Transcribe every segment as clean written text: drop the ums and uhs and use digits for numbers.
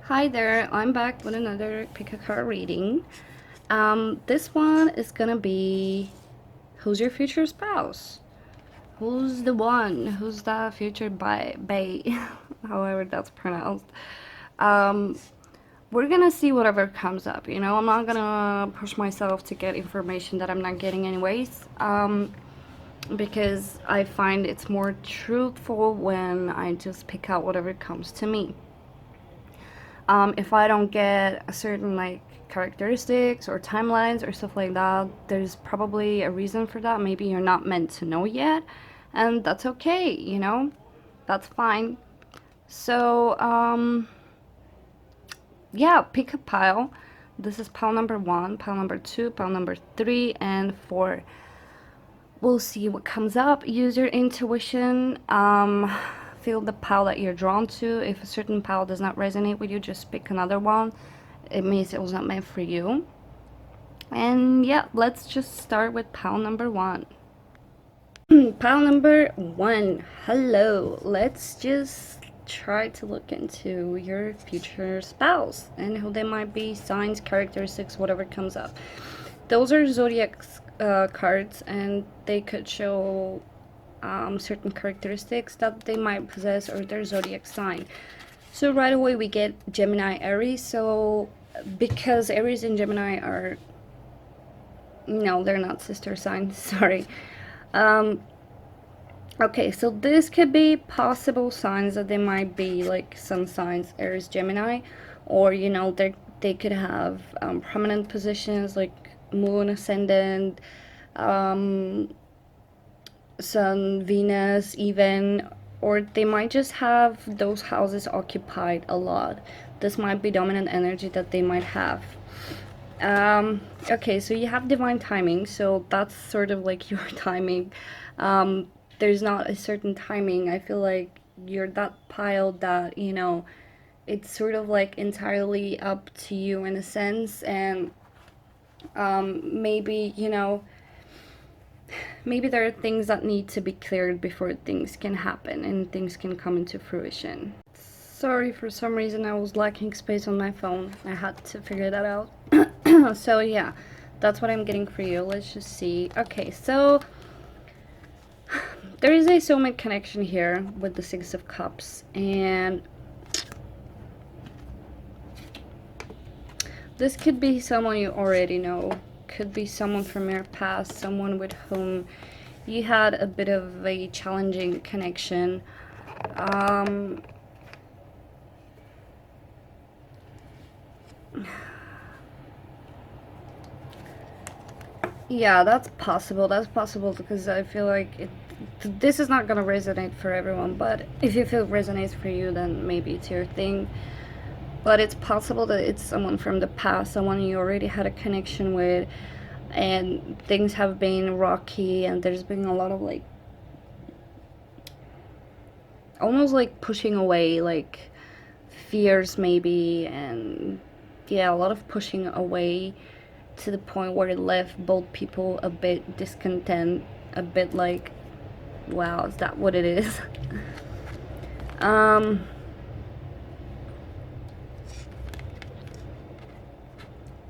Hi there, I'm back with another pick-a-card reading. This one is gonna be who's your future spouse? Who's the one? Who's the future bae? However that's pronounced. Um, we're gonna see whatever comes up, you know? I'm not gonna push myself to get information that I'm not getting anyways. Because I find it's more truthful when I just pick out whatever comes to me. If I don't get a certain like characteristics or timelines or stuff like that, there's probably a reason for that. Maybe you're not meant to know yet, and that's okay, you know? That's fine. So, yeah, pick a pile. This is pile number 1, pile number 2, pile number 3, and 4. We'll see what comes up. Use your intuition. Feel the pile that you're drawn to. If a certain pile does not resonate with you, just pick another one. It means it was not meant for you. And yeah, let's just start with pile number 1. Pile number 1. Hello. Let's just try to look into your future spouse and who they might be, signs, characteristics, whatever comes up. Those are zodiac cards, and they could show certain characteristics that they might possess or their zodiac sign. So right away we get Gemini, Aries. So because Aries and Gemini are, no, they're not sister signs, sorry. Okay, so this could be possible signs that they might be like sun signs, Aries, Gemini, or you know they could have prominent positions like moon, ascendant, sun, Venus even, or they might just have those houses occupied a lot. This might be dominant energy that they might have. Okay, so you have divine timing, so that's sort of like your timing. There's not a certain timing. I feel like you're that pile that, you know, it's sort of like entirely up to you in a sense, and maybe, you know, maybe there are things that need to be cleared before things can happen and things can come into fruition. Sorry, for some reason I was lacking space on my phone. I had to figure that out. So yeah, that's what I'm getting for you. Let's just see. Okay, so there is a soulmate connection here with the Six of Cups, and this could be someone you already know. Could be someone from your past, someone with whom you had a bit of a challenging connection. Yeah, that's possible. That's possible because I feel like this is not gonna resonate for everyone, but if you feel it resonates for you, then maybe it's your thing. But it's possible that it's someone from the past, someone you already had a connection with, and things have been rocky, and there's been a lot of like almost like pushing away, like fears maybe, and yeah, a lot of pushing away to the point where it left both people a bit discontent, a bit like, wow, is that what it is?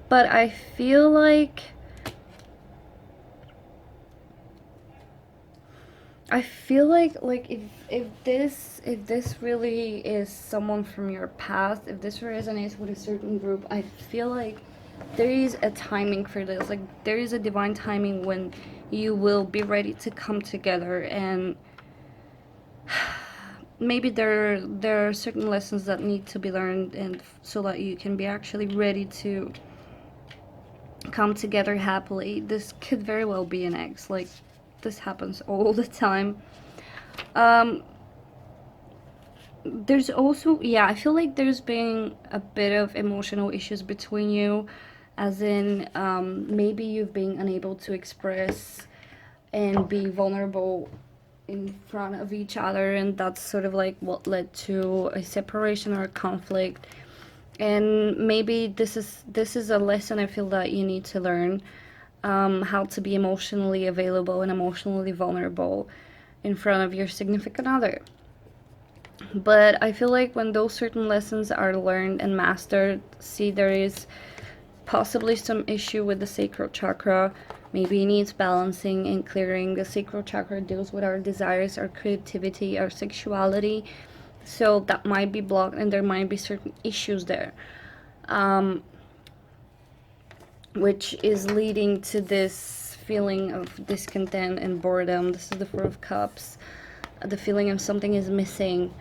But I feel like if this really is someone from your past, if this resonates with a certain group, I feel like there is a timing for this. Like there is a divine timing when you will be ready to come together, and maybe there are certain lessons that need to be learned, and so that you can be actually ready to come together happily. This could very well be an ex. Like this happens all the time. There's also, yeah, I feel like there's been a bit of emotional issues between you, as in maybe you've been unable to express and be vulnerable in front of each other, and that's sort of like what led to a separation or a conflict. And maybe this is a lesson I feel that you need to learn, how to be emotionally available and emotionally vulnerable in front of your significant other. But I feel like when those certain lessons are learned and mastered, see, there is possibly some issue with the sacral chakra. Maybe it needs balancing and clearing. The sacral chakra deals with our desires, our creativity, our sexuality. So that might be blocked, and there might be certain issues there, um, which is leading to this feeling of discontent and boredom. This is the Four of Cups. The feeling of something is missing.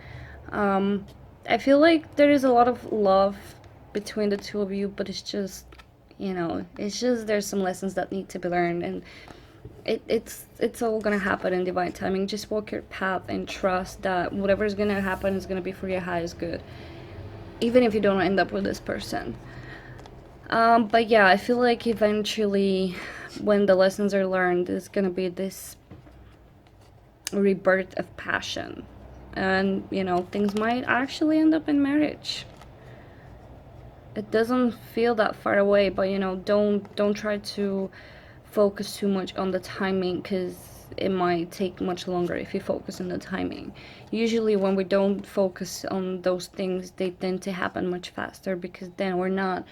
I feel like there is a lot of love between the two of you, but it's just, it's just there's some lessons that need to be learned, and it's all gonna happen in divine timing. Just walk your path and trust that whatever is gonna happen is gonna be for your highest good, even if you don't end up with this person. But yeah, I feel like eventually, when the lessons are learned, there's gonna be this rebirth of passion, and things might actually end up in marriage. It doesn't feel that far away, but don't try to focus too much on the timing, because it might take much longer if you focus on the timing. Usually when we don't focus on those things, they tend to happen much faster, because then we're not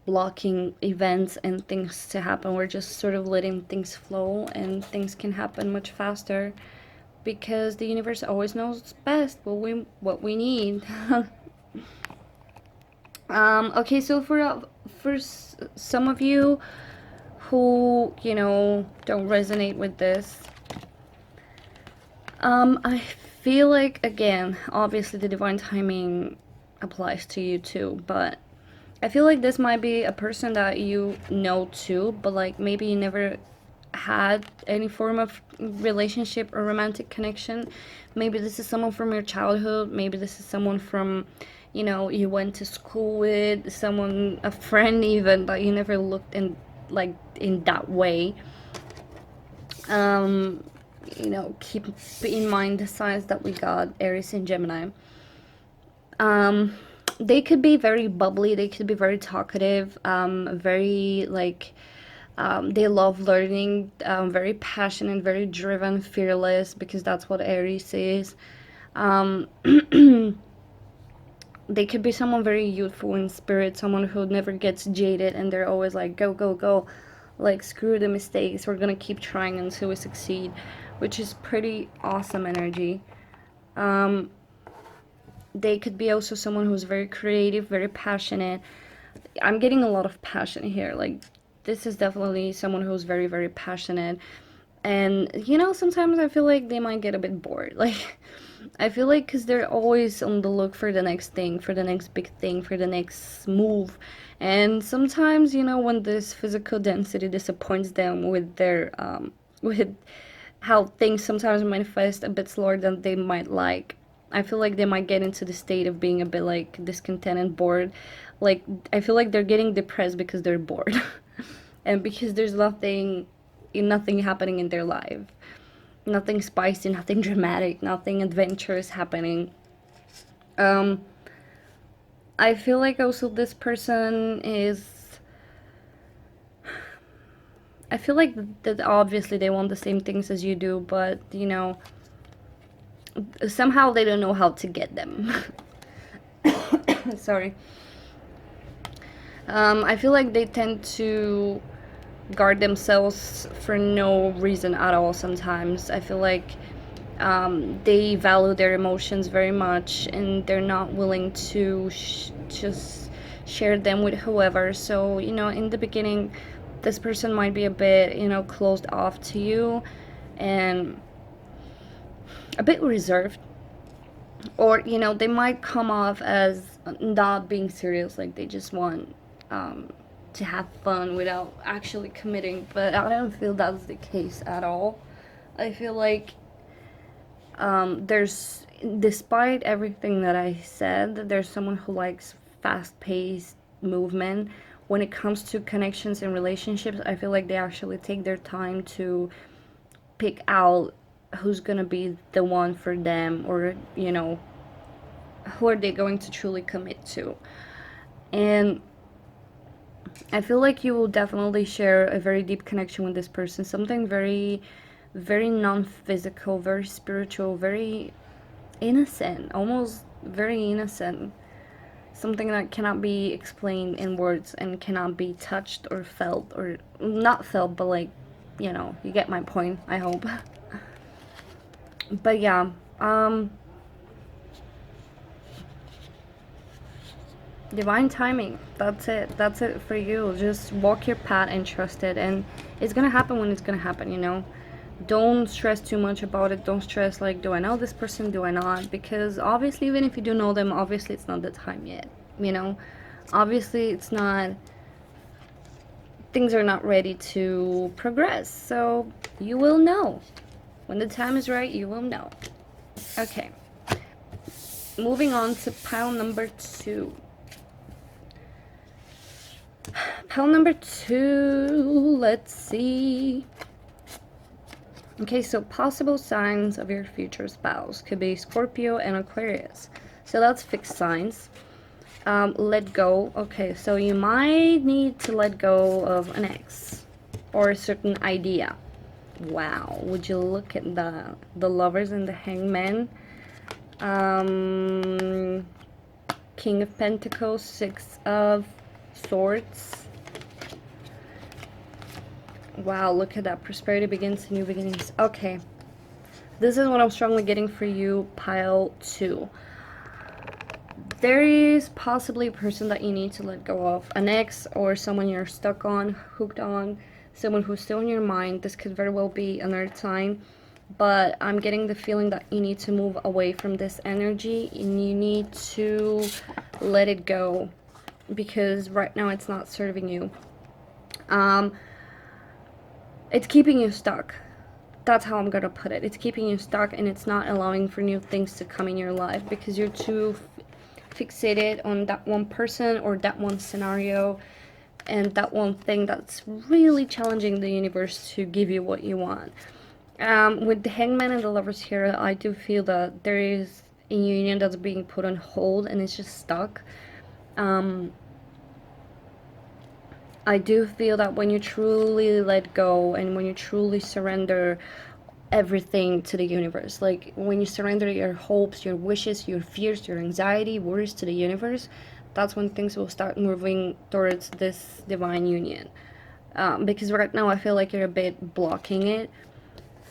blocking events and things to happen. We're just sort of letting things flow, and things can happen much faster, because the universe always knows best what we need. Okay, so for some of you who don't resonate with this, I feel like, again, obviously the divine timing applies to you too, but I feel like this might be a person that you know too, but like maybe you never had any form of relationship or romantic connection. Maybe this is someone from your childhood. Maybe this is someone from, you went to school with, someone, a friend even, that you never looked in, like, in that way. Keep in mind the signs that we got, Aries and Gemini. They could be very bubbly, they could be very talkative, very like, they love learning, very passionate, very driven, fearless, because that's what Aries is. They could be someone very youthful in spirit, someone who never gets jaded, and they're always like, go, go, go. Like, screw the mistakes, we're gonna keep trying until we succeed, which is pretty awesome energy. They could be also someone who's very creative, very passionate. I'm getting a lot of passion here. Like, this is definitely someone who's very, very passionate. And, sometimes I feel like they might get a bit bored. Like, I feel like because they're always on the look for the next thing, for the next big thing, for the next move. And sometimes, when this physical density disappoints them with their, with how things sometimes manifest a bit slower than they might like. I feel like they might get into the state of being a bit like discontent and bored. Like, I feel like they're getting depressed because they're bored. And because there's nothing happening in their life. Nothing spicy, nothing dramatic, nothing adventurous happening. I feel like also this person is, I feel like that obviously they want the same things as you do, but somehow they don't know how to get them. Sorry. I feel like they tend to guard themselves for no reason at all sometimes. I feel like they value their emotions very much, and they're not willing to just share them with whoever. So, in the beginning, this person might be a bit, closed off to you, and a bit reserved. Or, they might come off as not being serious, like they just want to have fun without actually committing. But I don't feel that's the case at all. I feel like there's, despite everything that I said, there's someone who likes fast-paced movement. When it comes to connections and relationships, I feel like they actually take their time to pick out who's gonna be the one for them, or who are they going to truly commit to. And I feel like you will definitely share a very deep connection with this person, something very, very non-physical, very spiritual, very innocent, almost very innocent. Something that cannot be explained in words and cannot be touched or felt, or not felt, but like, you know, you get my point, I hope. But yeah, divine timing, that's it for you. Just walk your path and trust it, and it's gonna happen when it's gonna happen, you know. Don't stress too much about it. Don't stress like, do I know this person, do I not? Because obviously, even if you do know them, obviously it's not the time yet, you know. Obviously it's not, things are not ready to progress, so you will know when the time is right. You will know. Okay, moving on to pile number 2. Pile number 2, let's see. Okay, so possible signs of your future spouse could be Scorpio and Aquarius. So that's fixed signs. Let go. Okay, so you might need to let go of an ex or a certain idea. Wow, would you look at the Lovers and the Hangman? King of Pentacles, Six of Swords. Wow, look at that. Prosperity begins, new beginnings. Okay. This is what I'm strongly getting for you, pile 2. There is possibly a person that you need to let go of. An ex or someone you're stuck on, hooked on, someone who's still in your mind. This could very well be another sign. But I'm getting the feeling that you need to move away from this energy and you need to let it go, because right now it's not serving you. It's keeping you stuck. That's how I'm gonna put it. It's keeping you stuck, and it's not allowing for new things to come in your life because you're too fixated on that one person or that one scenario and that one thing that's really challenging the universe to give you what you want. With the Hangman and the Lovers here, I do feel that there is a union that's being put on hold and it's just stuck. I do feel that when you truly let go and when you truly surrender everything to the universe, like when you surrender your hopes, your wishes, your fears, your anxiety, worries to the universe, that's when things will start moving towards this divine union. Because right now I feel like you're a bit blocking it.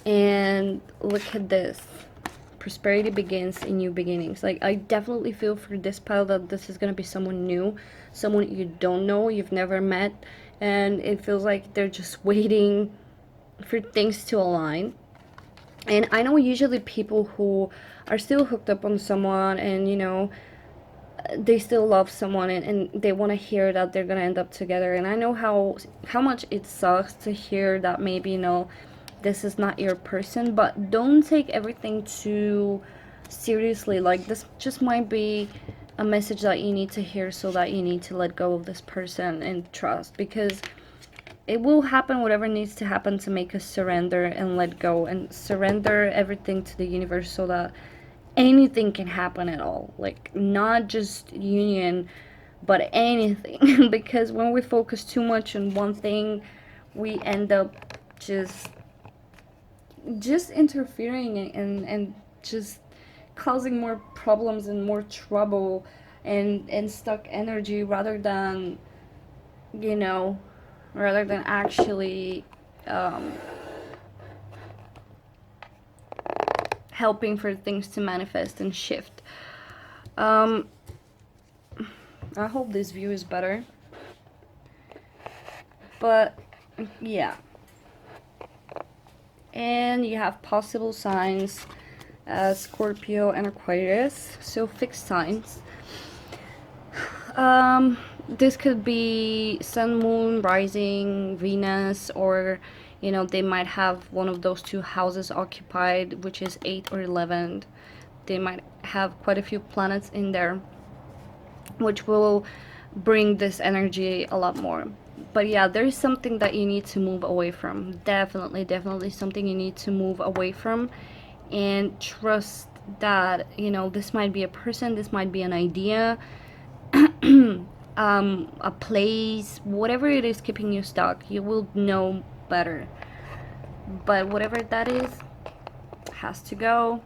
And look at this. Prosperity begins in new beginnings. Like, I definitely feel for this pile that this is going to be someone new, someone you don't know, you've never met, and it feels like they're just waiting for things to align. And I know usually people who are still hooked up on someone and, you know, they still love someone and they want to hear that they're going to end up together. And I know how much it sucks to hear that maybe, you know, this is not your person, but don't take everything too seriously. Like, this just might be a message that you need to hear, so that you need to let go of this person and trust, because it will happen whatever needs to happen to make us surrender and let go and surrender everything to the universe, so that anything can happen at all. Like, not just union, but anything. Because when we focus too much on one thing, we end up just interfering and just causing more problems and more trouble and stuck energy, rather than, you know, rather than actually helping for things to manifest and shift. I hope this view is better, but yeah. And you have possible signs, Scorpio and Aquarius, so fixed signs. This could be Sun, Moon, Rising, Venus, or, you know, they might have one of those two houses occupied, which is 8 or 11. They might have quite a few planets in there, which will bring this energy a lot more. But yeah, there is something that you need to move away from. Definitely something you need to move away from, and trust that, you know, this might be a person, this might be an idea, a place, whatever it is keeping you stuck, you will know better. But whatever that is has to go.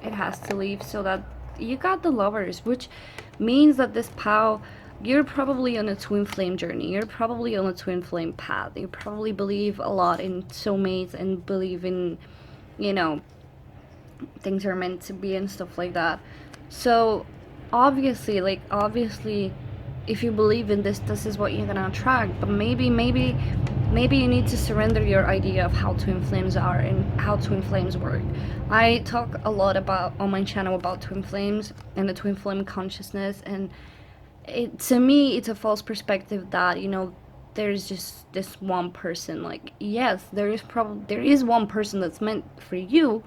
it has to leave, so that you got the Lovers, which means that this pal, you're probably on a twin flame journey. You're probably on a twin flame path. You probably believe a lot in soulmates and believe in, you know, things are meant to be and stuff like that. So obviously, if you believe in this, this is what you're gonna attract. But maybe you need to surrender your idea of how twin flames are and how twin flames work. I talk a lot about on my channel about twin flames and the twin flame consciousness, and to me it's a false perspective that, you know, there's just this one person. Like, yes, there is one person that's meant for you,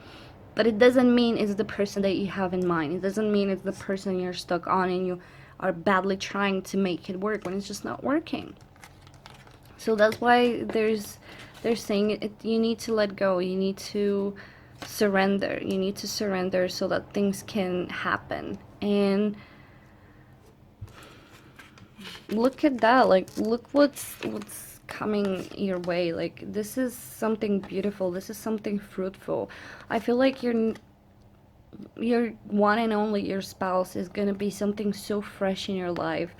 but it doesn't mean it's the person that you have in mind. It doesn't mean it's the person you're stuck on and you are badly trying to make it work when it's just not working. So that's why they're saying it, you need to let go. You need to surrender. You need to surrender so that things can happen. And look at that. Like, look what's coming your way. Like, this is something beautiful. This is something fruitful. I feel like your one and only, your spouse, is gonna be something so fresh in your life,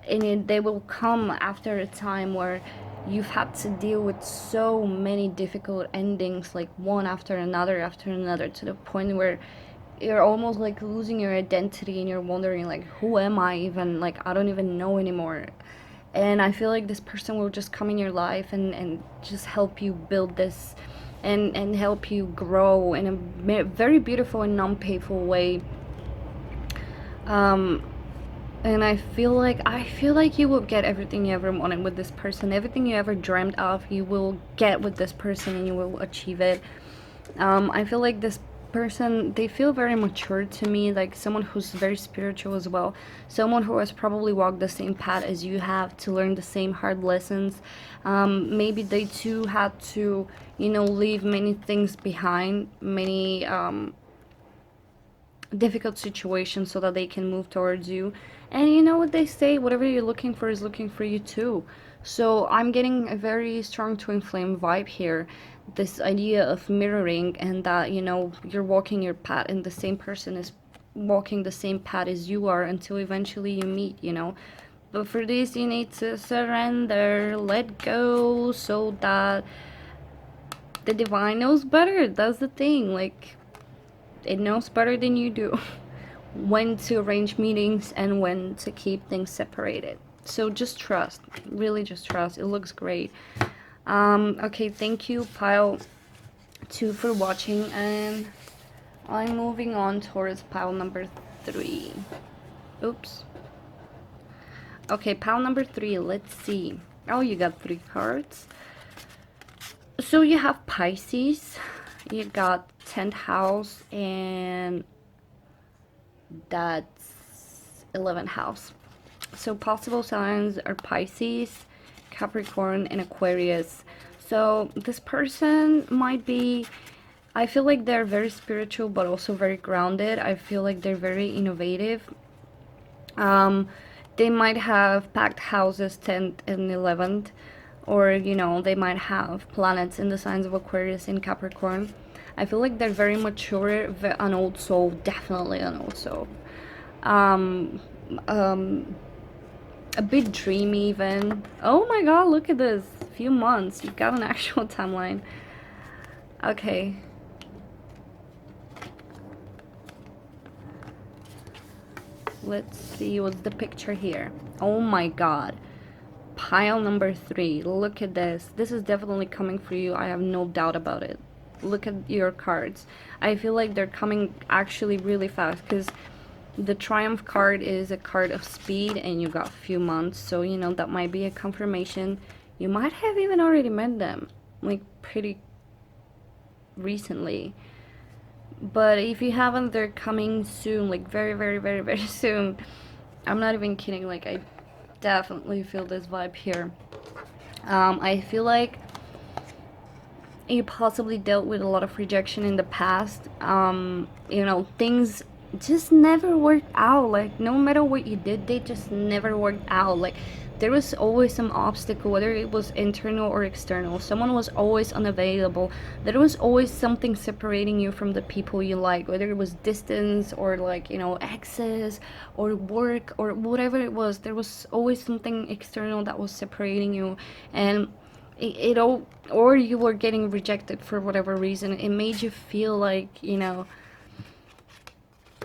and they will come after a time where you've had to deal with so many difficult endings, like one after another, to the point where you're almost like losing your identity and you're wondering, like, who am I even? Like, I don't even know anymore. And I feel like this person will just come in your life and just help you build this, and help you grow in a very beautiful and non-painful way. And I feel like you will get everything you ever wanted with this person. Everything you ever dreamt of, you will get with this person, and you will achieve it. I feel like this person, they feel very mature to me, like someone who's very spiritual as well, someone who has probably walked the same path as you have to learn the same hard lessons. Maybe they too had to, you know, leave many things behind, many difficult situations, so that they can move towards you. And you know what they say, whatever you're looking for is looking for you too. So I'm getting a very strong twin flame vibe here, this idea of mirroring, and that, you know, you're walking your path and the same person is walking the same path as you are until eventually you meet, you know. But for this, you need to surrender, let go, so that the divine knows better. That's the thing. Like, it knows better than you do when to arrange meetings and when to keep things separated. So just trust, really just trust. It looks great. Okay, thank you, pile 2, for watching, and I'm moving on towards pile number 3. Oops. Okay, pile number 3, let's see. Oh, you got 3 cards. So you have Pisces, you got 10th house, and that's 11th house. So possible signs are Pisces, Capricorn, and Aquarius. So this person might be, I feel like they're very spiritual but also very grounded. I feel like they're very innovative. They might have packed houses 10th and 11th, or, you know, they might have planets in the signs of Aquarius and Capricorn. I feel like they're very mature, an old soul, definitely an old soul. A bit dreamy even. Oh my god, look at this. Few months. You've got an actual timeline. Okay. Let's see what's the picture here. Oh my god. Pile number 3. Look at this. This is definitely coming for you. I have no doubt about it. Look at your cards. I feel like they're coming actually really fast, because the Triumph card is a card of speed, and you got a few months, so, you know, that might be a confirmation. You might have even already met them, like, pretty recently. But if you haven't, they're coming soon, like very, very, very, very soon. I'm not even kidding, like, I definitely feel this vibe here. I feel like you possibly dealt with a lot of rejection in the past. You know, things just never worked out. Like, no matter what you did, they just never worked out. Like, there was always some obstacle, whether it was internal or external. Someone was always unavailable. There was always something separating you from the people you like, whether it was distance or, like, access or work or whatever it was. There was always something external that was separating you. And it all, or you were getting rejected for whatever reason. It made you feel like,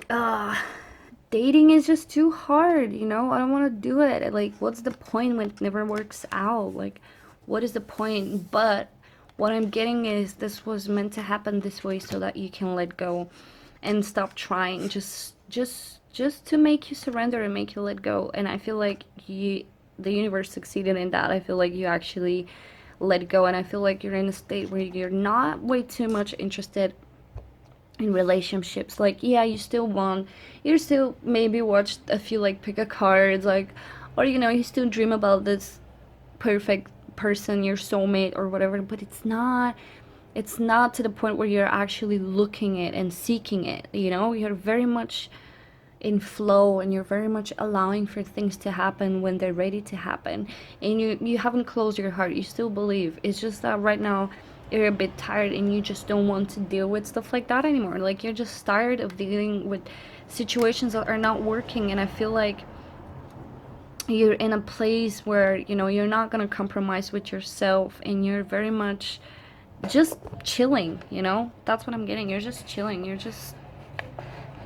uh dating is just too hard. I don't want to do it. Like, what's the point when it never works out? Like, what is the point? But what I'm getting is this was meant to happen this way so that you can let go and stop trying, just to make you surrender and make you let go. And I feel like the universe succeeded in that. I feel like you actually let go, and I feel like you're in a state where you're not way too much interested in relationships. Like, yeah, you still maybe watched a few, like, pick a cards, like, or you still dream about this perfect person, your soulmate or whatever, but it's not to the point where you're actually looking it and seeking it. You're very much in flow, and you're very much allowing for things to happen when they're ready to happen. And you haven't closed your heart. You still believe. It's just that right now you're a bit tired and you just don't want to deal with stuff like that anymore. Like, you're just tired of dealing with situations that are not working. And I feel like you're in a place where you're not going to compromise with yourself, and you're very much just chilling. That's what I'm getting. You're just chilling. You're just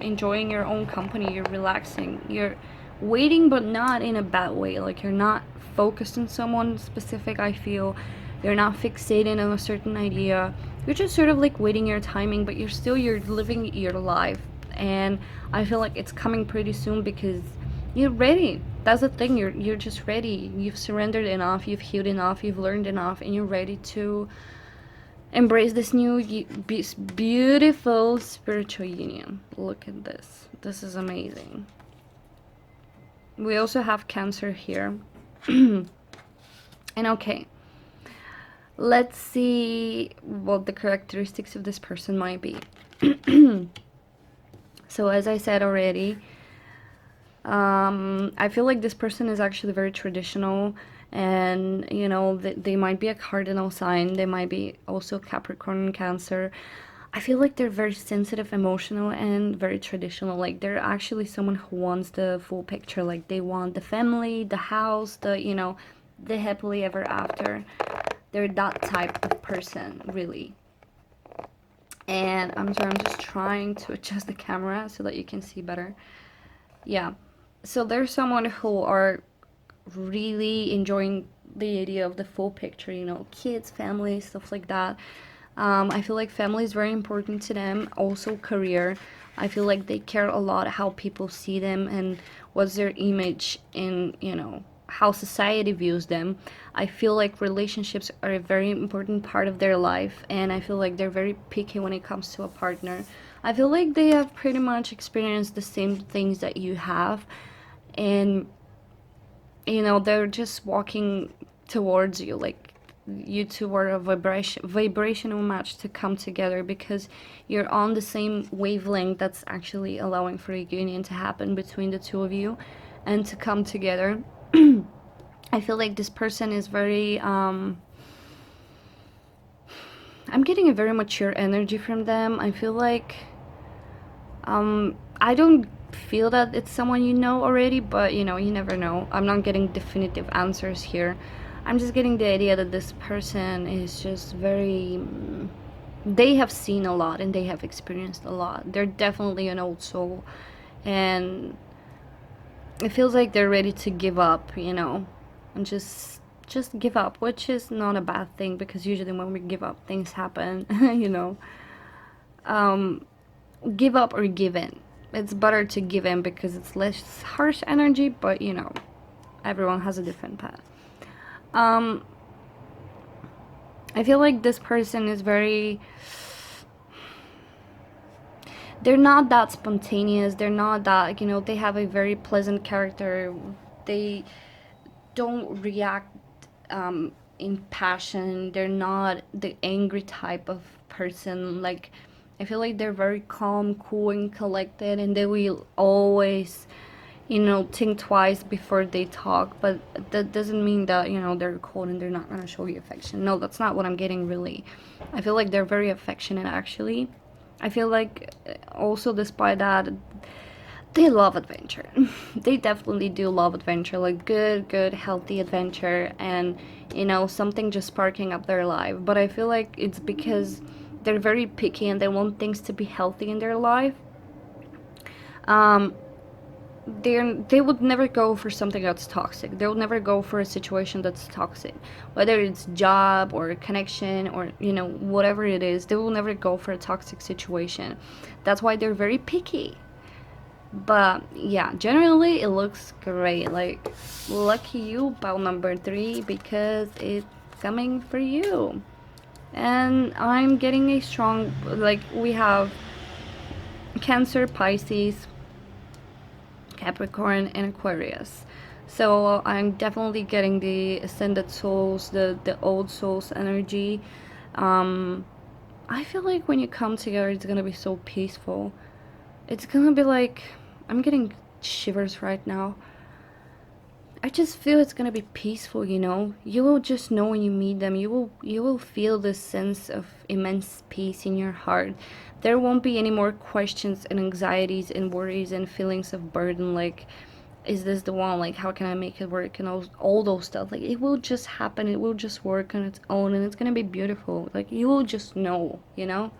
enjoying your own company. You're relaxing. You're waiting, but not in a bad way. Like, you're not focused on someone specific. I feel you're not fixated on a certain idea. You're just sort of like waiting your timing, but you're living your life. And I feel like it's coming pretty soon because you're ready. That's the thing. You're just ready. You've surrendered enough. You've healed enough. You've learned enough, and you're ready to embrace this new beautiful spiritual union. Look at this. This is amazing. We also have Cancer here. And okay, let's see what the characteristics of this person might be. So, as I said already, I feel like this person is actually very traditional, and they might be a cardinal sign. They might be also Capricorn and Cancer. I feel like they're very sensitive, emotional, and very traditional. Like, they're actually someone who wants the full picture. Like, they want the family, the house, the happily ever after. They're that type of person, really. And I'm sorry, I'm just trying to adjust the camera so that you can see better. Yeah. So there's someone who are really enjoying the idea of the full picture, kids, family, stuff like that. I feel like family is very important to them. Also, career. I feel like they care a lot how people see them and what's their image in, how society views them. I feel like relationships are a very important part of their life, and I feel like they're very picky when it comes to a partner. I feel like they have pretty much experienced the same things that you have, and they're just walking towards you, like, you two are a vibrational match to come together because you're on the same wavelength. That's actually allowing for a union to happen between the two of you and to come together. I feel like this person is very I'm getting a very mature energy from them. I feel like I don't feel that it's someone you know already, but you never know. I'm not getting definitive answers here. I'm just getting the idea that this person is just very they have seen a lot and they have experienced a lot. They're definitely an old soul, and it feels like they're ready to give up, and just give up, which is not a bad thing because usually when we give up, things happen. Give up or give in. It's better to give in because it's less harsh energy, but everyone has a different path. I feel like this person is very, they're not that spontaneous. They're not that, they have a very pleasant character. They don't react in passion. They're not the angry type of person. Like, I feel like they're very calm, cool, and collected, and they will always, you know, think twice before they talk. But that doesn't mean that, you know, they're cold and they're not gonna show you affection. No, that's not what I'm getting, really. I feel like they're very affectionate, actually. I feel like also, despite that, they love adventure. They definitely do love adventure, like good, healthy adventure, and, you know, something just sparking up their life. But I feel like it's because they're very picky and they want things to be healthy in their life. Um, they would never go for something that's toxic. They would never go for a situation that's toxic, whether it's job or a connection or, you know, whatever it is. They will never go for a toxic situation. That's why they're very picky. But yeah, generally it looks great. Like, lucky you, pile number 3, because it's coming for you. And I'm getting a strong, like, we have Cancer, Pisces, Capricorn, and Aquarius. So I'm definitely getting the ascended souls, the old souls energy. I feel like when you come together, it's gonna be so peaceful. It's gonna be like, I'm getting shivers right now. I just feel it's gonna be peaceful, you know. You will just know when you meet them. You will feel this sense of immense peace in your heart. There won't be any more questions and anxieties and worries and feelings of burden, like, is this the one? Like, how can I make it work? And all those stuff. Like, it will just happen. It will just work on its own, and it's gonna be beautiful. Like, you will just know, you know.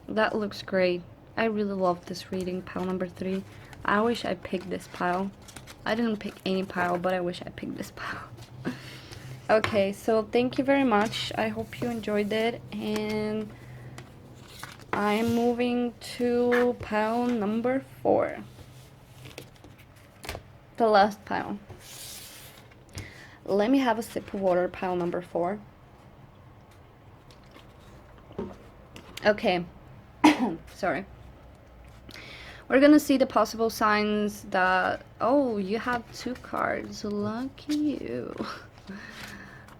That looks great. I really love this reading, pile number 3. I wish I picked this pile. I didn't pick any pile, but I wish I picked this pile. Okay, so thank you very much. I hope you enjoyed it, and I'm moving to pile number 4. The last pile. Let me have a sip of water, pile number 4. Okay. Sorry. We're gonna see the possible signs that, oh, you have 2 cards. Lucky you.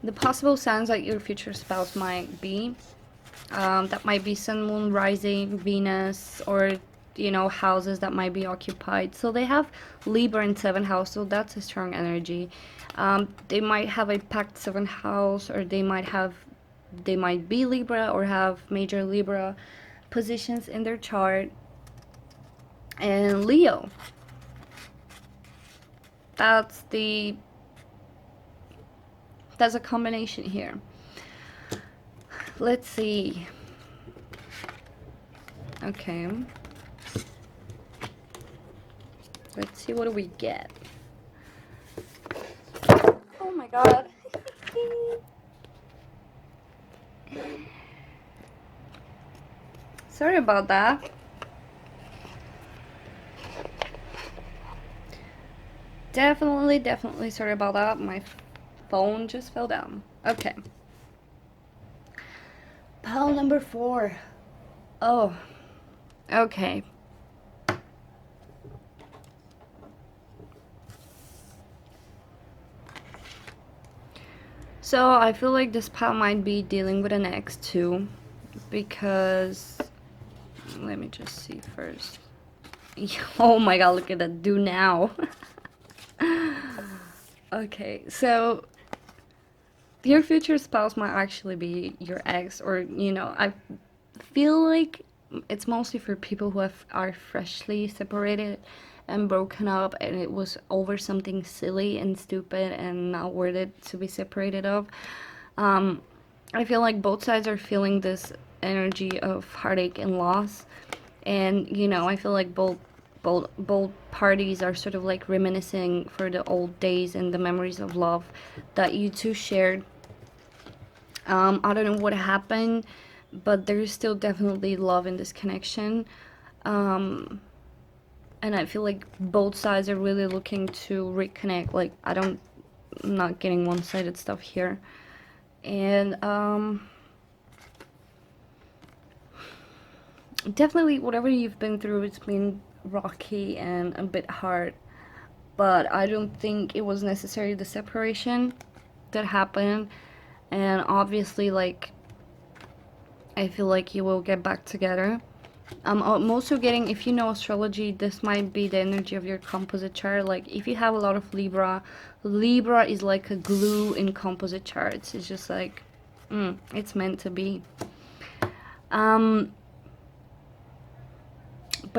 The possible signs that your future spouse might be. That might be Sun, Moon, Rising, Venus, or, you know, houses that might be occupied. So they have Libra in 7th house, so that's a strong energy. They might have a packed 7th house, or they might be Libra or have major Libra positions in their chart. And Leo. That's a combination here. Let's see. Okay. Let's see, what do we get? Oh my god. Sorry about that. Definitely sorry about that. My phone just fell down. Okay. Pile number 4. Oh. Okay. So I feel like this pile might be dealing with an ex too, because let me just see first. Oh my god, look at that. Do now. Okay, so your future spouse might actually be your ex, or, you know, I feel like it's mostly for people who are freshly separated and broken up, and it was over something silly and stupid and not worth it to be separated of. I feel like both sides are feeling this energy of heartache and loss, and, you know, I feel like both parties are sort of like reminiscing for the old days and the memories of love that you two shared. I don't know what happened, but there's still definitely love in this connection. And I feel like both sides are really looking to reconnect. Like, I'm not getting one-sided stuff here. And definitely whatever you've been through, it's been rocky and a bit hard, but I don't think it was necessarily the separation that happened. And obviously, like, I feel like you will get back together. I'm also getting, if you know astrology, this might be the energy of your composite chart. Like if you have a lot of Libra, Libra is like a glue in composite charts. It's just like, it's meant to be. But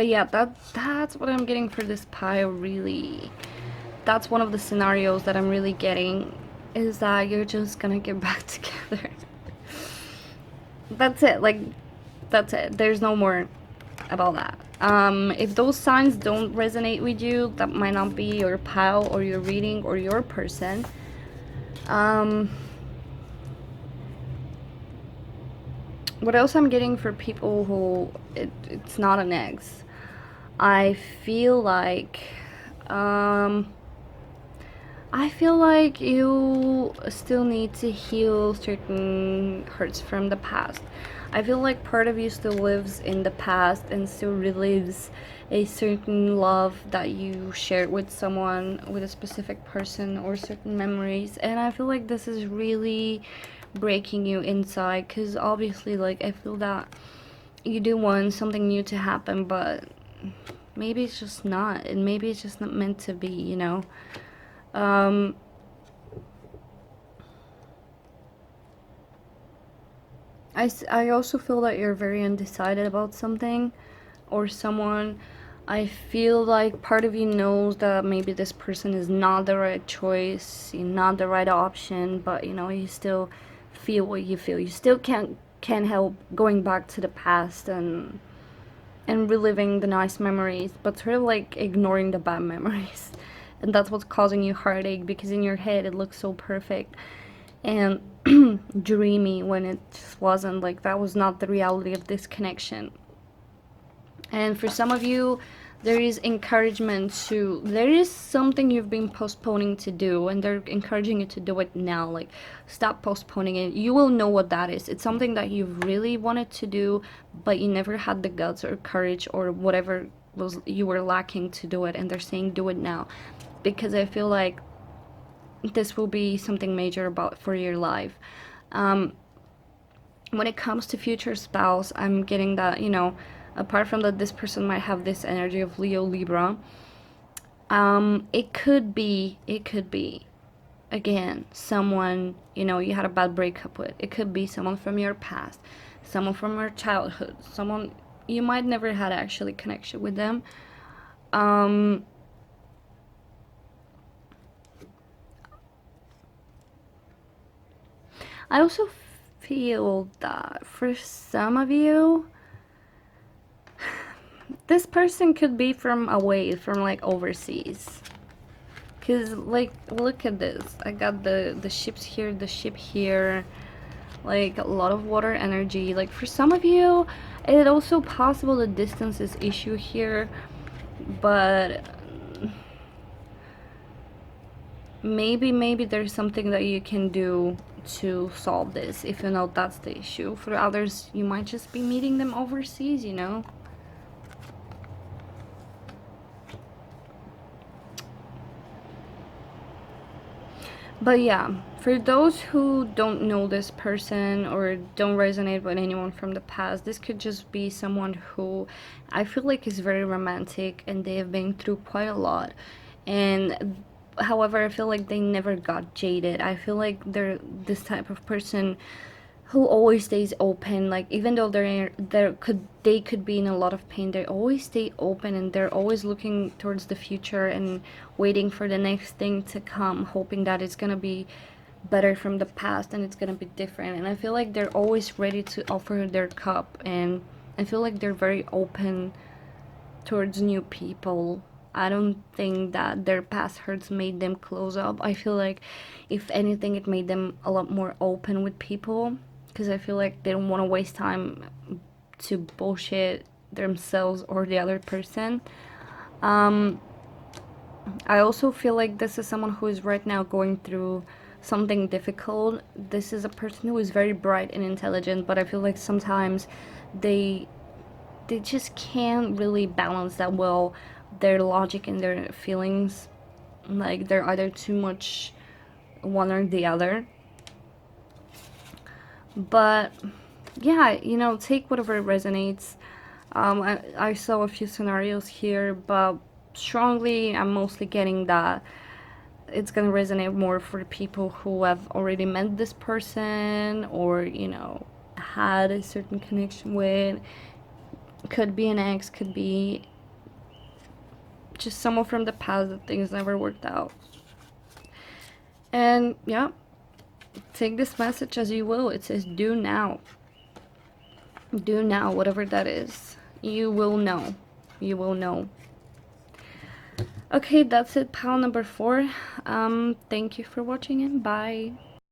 yeah, that's what I'm getting for this pile, really. That's one of the scenarios that I'm really getting, is that you're just gonna get back together. That's it. Like, that's it. There's no more about that. If those signs don't resonate with you, that might not be your pile or your reading or your person. What else I'm getting for people who it's not an ex, I feel like you still need to heal certain hurts from the past. I feel like part of you still lives in the past and still relives a certain love that you shared with someone, with a specific person, or certain memories. And I feel like this is really breaking you inside, because obviously, like, I feel that you do want something new to happen, but maybe it's just not, and maybe it's just not meant to be, you know. I also feel that you're very undecided about something or someone. I feel like part of you knows that maybe this person is not the right choice, not the right option, but you know, you still feel what you feel. You still can't help going back to the past and reliving the nice memories, but sort of like ignoring the bad memories. And that's what's causing you heartache, because in your head it looks so perfect and dreamy, when it just wasn't. Like, that was not the reality of this connection. And for some of you, there is encouragement to, there is something you've been postponing to do, and they're encouraging you to do it now. Like, stop postponing it. You will know what that is. It's something that you've really wanted to do, but you never had the guts or courage or whatever was you were lacking to do it, and they're saying do it now, because I feel like this will be something major about for your life. When it comes to future spouse, I'm getting that, you know, apart from that, this person might have this energy of Leo, Libra. It could be again someone, you know, you had a bad breakup with. It could be someone from your past, someone from your childhood, someone you might never had actually connection with them. I also feel that for some of you, this person could be from away, from like overseas. Cause like, look at this. I got the ships here, the ship here, like a lot of water energy. Like for some of you, it's also possible the distance is issue here, but maybe there's something that you can do to solve this, if you know that's the issue. For others, you might just be meeting them overseas, you know. But yeah, for those who don't know this person or don't resonate with anyone from the past, this could just be someone who I feel like is very romantic and they have been through quite a lot. And however, I feel like they never got jaded. I feel like they're this type of person who always stays open. Like, even though they could be in a lot of pain, they always stay open, and they're always looking towards the future and waiting for the next thing to come, hoping that it's gonna be better from the past and it's gonna be different. And I feel like they're always ready to offer their cup, and I feel like they're very open towards new people. I don't think that their past hurts made them close up. I feel like, if anything, it made them a lot more open with people, because I feel like they don't want to waste time to bullshit themselves or the other person. I also feel like this is someone who is right now going through something difficult. This is a person who is very bright and intelligent, but I feel like sometimes they just can't really balance that well, their logic and their feelings. Like, they're either too much one or the other. But yeah, you know, take whatever resonates. I saw a few scenarios here, but strongly I'm mostly getting that it's gonna resonate more for people who have already met this person, or you know, had a certain connection with. Could be an ex, could be just someone from the past that things never worked out. And yeah, take this message as you will. It says do now. Do now, whatever that is. You will know. You will know. Okay, that's it, pile number 4. Thank you for watching and bye.